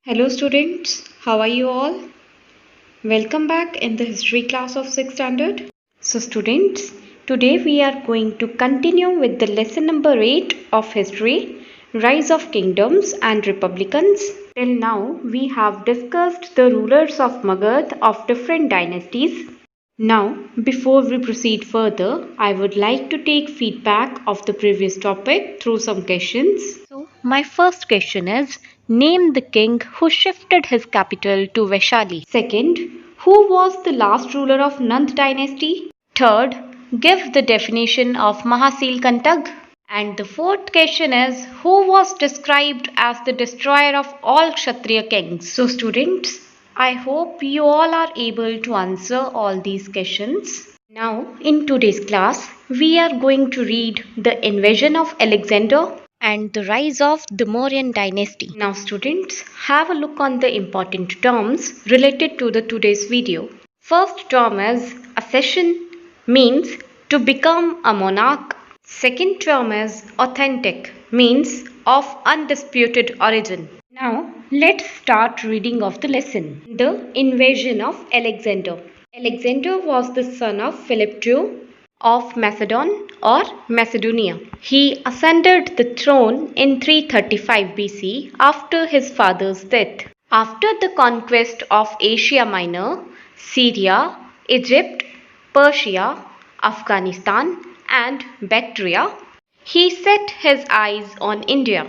Hello students, how are you all? Welcome back in the history class of 6th standard. So students, today we are going to continue with the lesson number 8 of history, Rise of Kingdoms and Republicans. Till now we have discussed the rulers of Magad of different dynasties. Now, before we proceed further, I would like to take feedback of the previous topic through some questions. So, my first question is, name the king who shifted his capital to Vaishali. Second, who was the last ruler of Nand dynasty? Third, give the definition of Mahasil Kantag. And the fourth question is, who was described as the destroyer of all Kshatriya kings? So students, I hope you all are able to answer all these questions. Now, in today's class, we are going to read the invasion of Alexander and the rise of the Mauryan dynasty. Now students, have a look on the important terms related to the today's video. First term is accession, means to become a monarch. Second term is authentic, means of undisputed origin. Now let's start reading of the lesson. The invasion of Alexander. Alexander was the son of Philip II of Macedon or Macedonia. He ascended the throne in 335 BC after his father's death. After the conquest of Asia Minor, Syria, Egypt, Persia, Afghanistan, and Bactria, he set his eyes on India.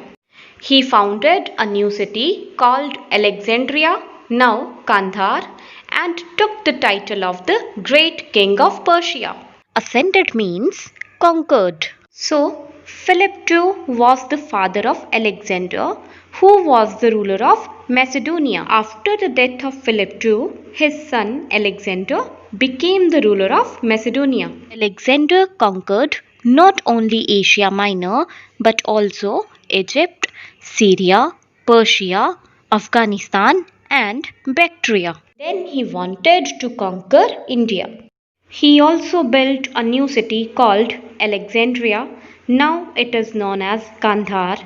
He founded a new city called Alexandria, now Kandahar, and took the title of the Great King of Persia. Ascended means conquered. So, Philip II was the father of Alexander, who was the ruler of Macedonia. After the death of Philip II, his son Alexander became the ruler of Macedonia. Alexander conquered not only Asia Minor but also Egypt, Syria, Persia, Afghanistan, and Bactria. Then he wanted to conquer India. He also built a new city called Alexandria. Now it is known as Kandahar.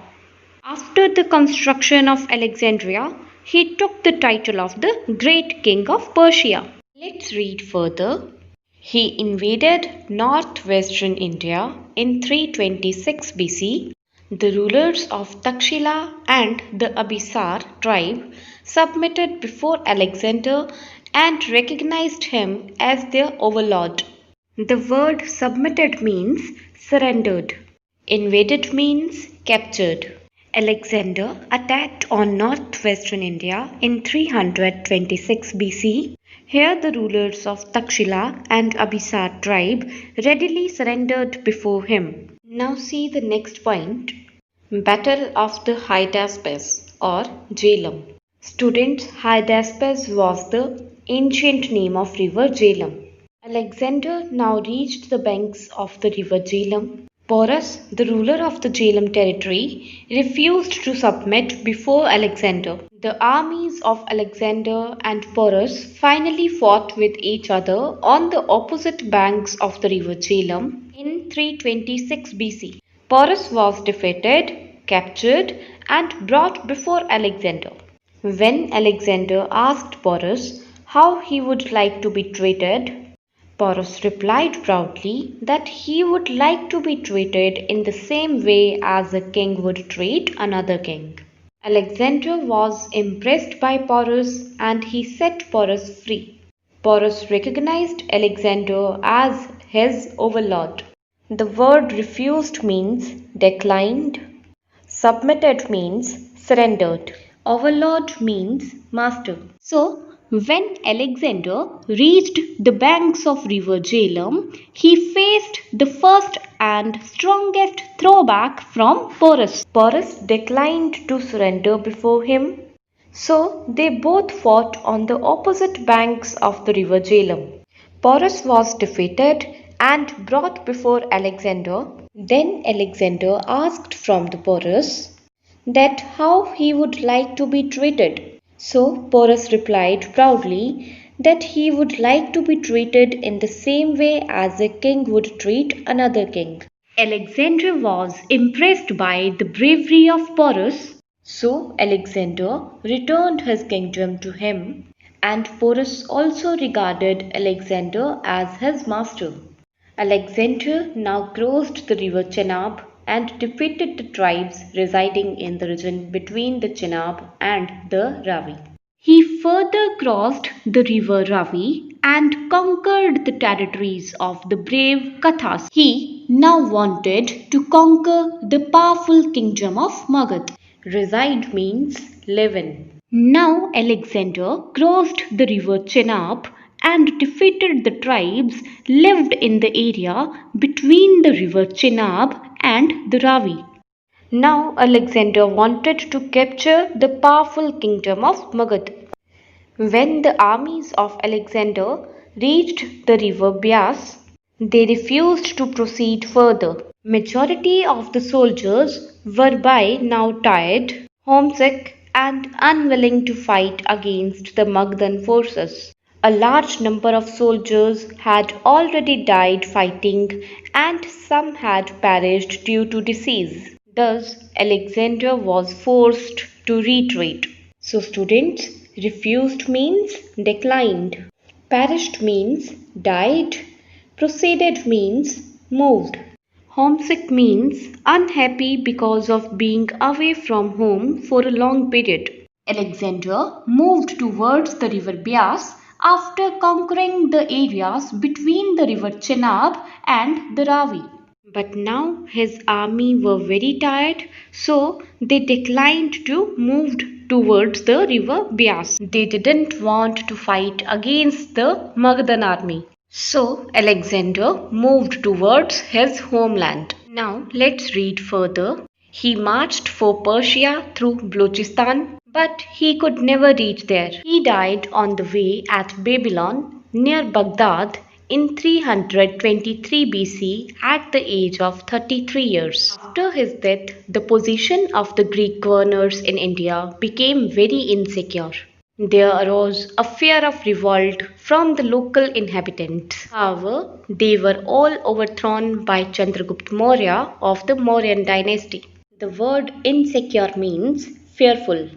After the construction of Alexandria, he took the title of the Great King of Persia. Let's read further. He invaded northwestern India in 326 BC. The rulers of Takshila and the Abhisar tribe submitted before Alexander and recognized him as their overlord. The word submitted means surrendered. Invaded means captured. Alexander attacked on northwestern India in 326 BC. Here the rulers of Takshila and Abhisar tribe readily surrendered before him. Now see the next point. Battle of the Hydaspes or Jhelum. Students, Hydaspes was the ancient name of river Jhelum. Alexander now reached the banks of the river Jhelum. Porus, the ruler of the Jhelum territory, refused to submit before Alexander. The armies of Alexander and Porus finally fought with each other on the opposite banks of the river Jhelum in 326 BC. Porus was defeated, captured, and brought before Alexander. When Alexander asked Porus how he would like to be treated, Porus replied proudly that he would like to be treated in the same way as a king would treat another king. Alexander was impressed by Porus and he set Porus free. Porus recognized Alexander as his overlord. The word refused means declined. Submitted means surrendered. Overlord means master. So, when Alexander reached the banks of river Jhelum, he faced the first and strongest throwback from Porus. Porus declined to surrender before him. So they both fought on the opposite banks of the river Jhelum. Porus was defeated and brought before Alexander. Then Alexander asked from the Porus that how he would like to be treated. So Porus replied proudly that he would like to be treated in the same way as a king would treat another king. Alexander was impressed by the bravery of Porus So Alexander returned his kingdom to him, and Porus also regarded Alexander as his master. Alexander now crossed the river Chenab and defeated the tribes residing in the region between the Chenab and the Ravi. He further crossed the river Ravi and conquered the territories of the brave Kathas. He now wanted to conquer the powerful kingdom of Magad. Reside means live in. Now Alexander crossed the river Chenab and defeated the tribes lived in the area between the river Chenab and the Ravi. Now Alexander wanted to capture the powerful kingdom of Magad. When the armies of Alexander reached the river Bias, they refused to proceed further. Majority of the soldiers were by now tired, homesick, and unwilling to fight against the Magadhan forces. A large number of soldiers had already died fighting, and some had perished due to disease. Thus, Alexander was forced to retreat. So, students, refused means declined, perished means died, proceeded means moved. Homesick means unhappy because of being away from home for a long period. Alexander moved towards the river Bias after conquering the areas between the river Chenab and the Ravi. But now his army were very tired, so they declined to move towards the river Bias. They didn't want to fight against the Magadhan army. So Alexander moved towards his homeland. Now let's read further. He marched for Persia through Balochistan, but he could never reach there. He died on the way at Babylon near Baghdad in 323 BC at the age of 33 years. After his death, the position of the Greek governors in India became very insecure. There arose a fear of revolt from the local inhabitants. However, they were all overthrown by Chandragupta Maurya of the Mauryan dynasty. The word insecure means fearful.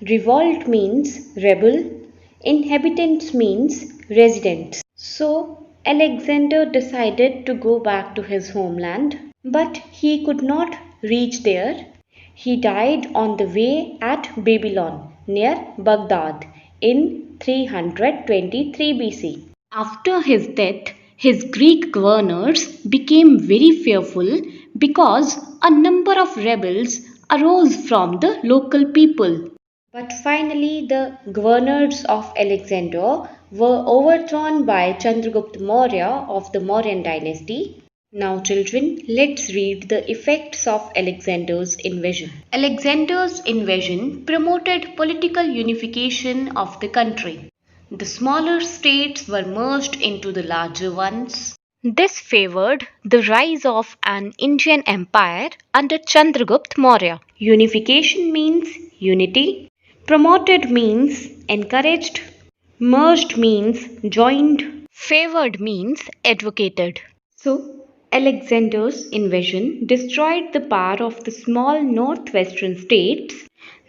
Revolt means rebel. Inhabitants means residents. So, Alexander decided to go back to his homeland, but he could not reach there. He died on the way at Babylon near Baghdad in 323 BC. After his death, his Greek governors became very fearful because a number of rebels arose from the local people. But finally, the governors of Alexander were overthrown by Chandragupta Maurya of the Mauryan dynasty. Now, children, let's read the effects of Alexander's invasion. Alexander's invasion promoted political unification of the country. The smaller states were merged into the larger ones. This favored the rise of an Indian empire under Chandragupta Maurya. Unification means unity. Promoted means encouraged. Merged means joined. Favored means advocated. So, Alexander's invasion destroyed the power of the small northwestern states.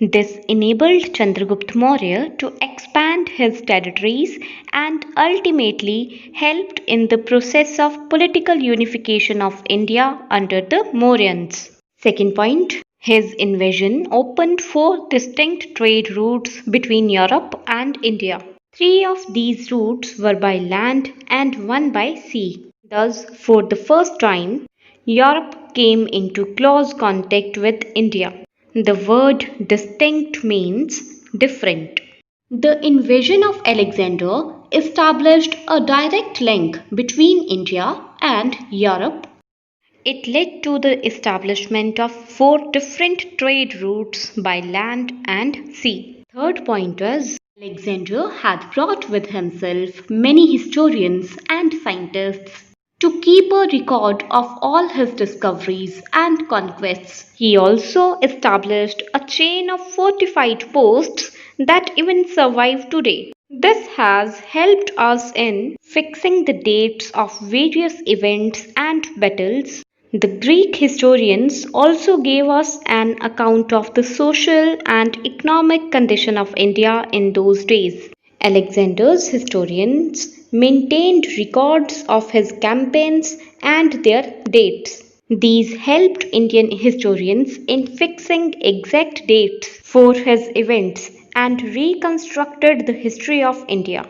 This enabled Chandragupta Maurya to expand his territories and ultimately helped in the process of political unification of India under the Mauryans. Second point, his invasion opened four distinct trade routes between Europe and India. Three of these routes were by land and one by sea. Thus, for the first time, Europe came into close contact with India. The word distinct means different. The invasion of Alexander established a direct link between India and Europe. It led to the establishment of four different trade routes by land and sea. Third point is Alexander had brought with himself many historians and scientists to keep a record of all his discoveries and conquests. He also established a chain of fortified posts that even survive today. This has helped us in fixing the dates of various events and battles The Greek historians also gave us an account of the social and economic condition of India in those days. Alexander's historians maintained records of his campaigns and their dates. These helped Indian historians in fixing exact dates for his events and reconstructed the history of India.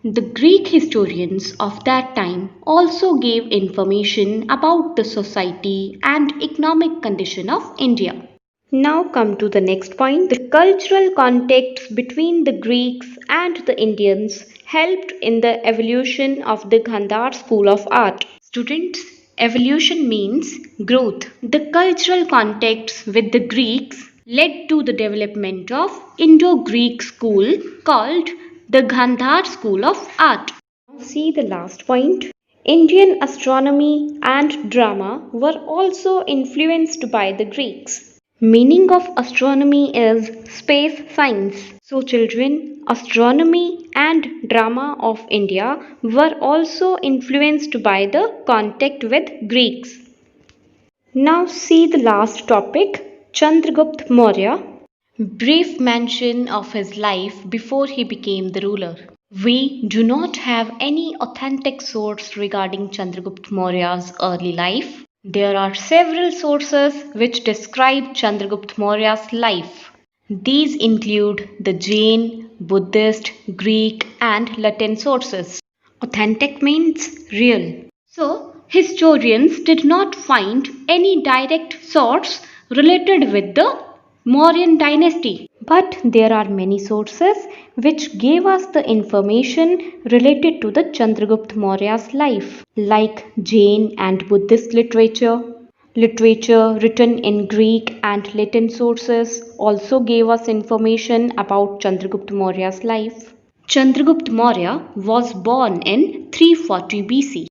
The Greek historians of that time also gave information about the society and economic condition of India. Now come to the next point. The cultural context between the Greeks and the Indians helped in the evolution of the Gandhar school of art. Students, evolution means growth. The cultural context with the Greeks led to the development of Indo-Greek school called the Gandhar school of art. Now see the last point. Indian astronomy and drama were also influenced by the Greeks. Meaning of astronomy is space science. So children, astronomy and drama of India were also influenced by the contact with Greeks. Now see the last topic, Chandragupta Maurya. Brief mention of his life before he became the ruler. We do not have any authentic source regarding Chandragupta Maurya's early life. There are several sources which describe Chandragupta Maurya's life. These include the Jain, Buddhist, Greek, and Latin sources. Authentic means real. So, historians did not find any direct source related with the Mauryan dynasty. But there are many sources which gave us the information related to the Chandragupta Maurya's life, like Jain and Buddhist literature. Literature written in Greek and Latin sources also gave us information about Chandragupta Maurya's life. Chandragupta Maurya was born in 340 BC.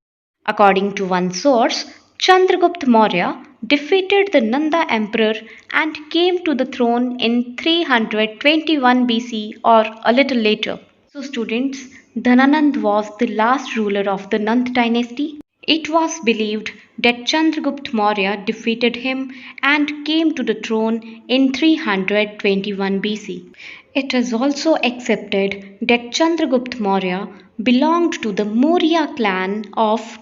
According to one source, Chandragupta Maurya defeated the Nanda emperor and came to the throne in 321 BC or a little later. So students, Dhananand was the last ruler of the Nand dynasty. It was believed that Chandragupta Maurya defeated him and came to the throne in 321 BC. It is also accepted that Chandragupta Maurya belonged to the Maurya clan of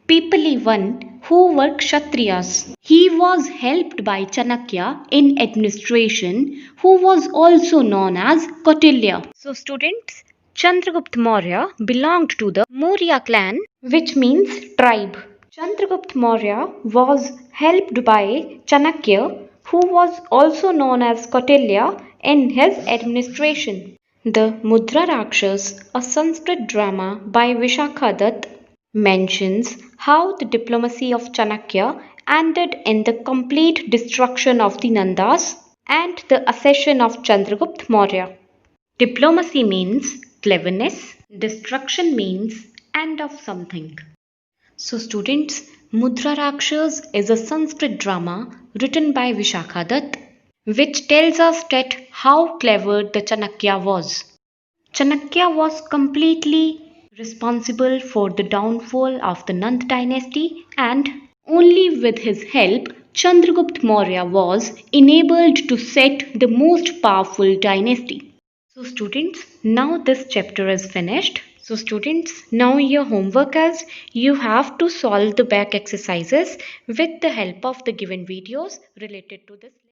People one who were Kshatriyas. He was helped by Chanakya in administration, who was also known as Kautilya. So students, Chandragupta Maurya belonged to the Maurya clan, which means tribe. Chandragupta Maurya was helped by Chanakya, who was also known as Kautilya in his administration. The Mudra Rakshas, a Sanskrit drama by Vishakha Dutt, mentions how the diplomacy of Chanakya ended in the complete destruction of the Nandas and the accession of Chandragupta Maurya. Diplomacy means cleverness, destruction means end of something. So students, Mudra Rakshas is a Sanskrit drama written by Vishakha Dutt, which tells us that how clever the Chanakya was. Chanakya was completely responsible for the downfall of the Nand dynasty, and only with his help Chandragupta Maurya was enabled to set the most powerful dynasty. So students, now this chapter is finished. So students, now your homework is you have to solve the back exercises with the help of the given videos related to this.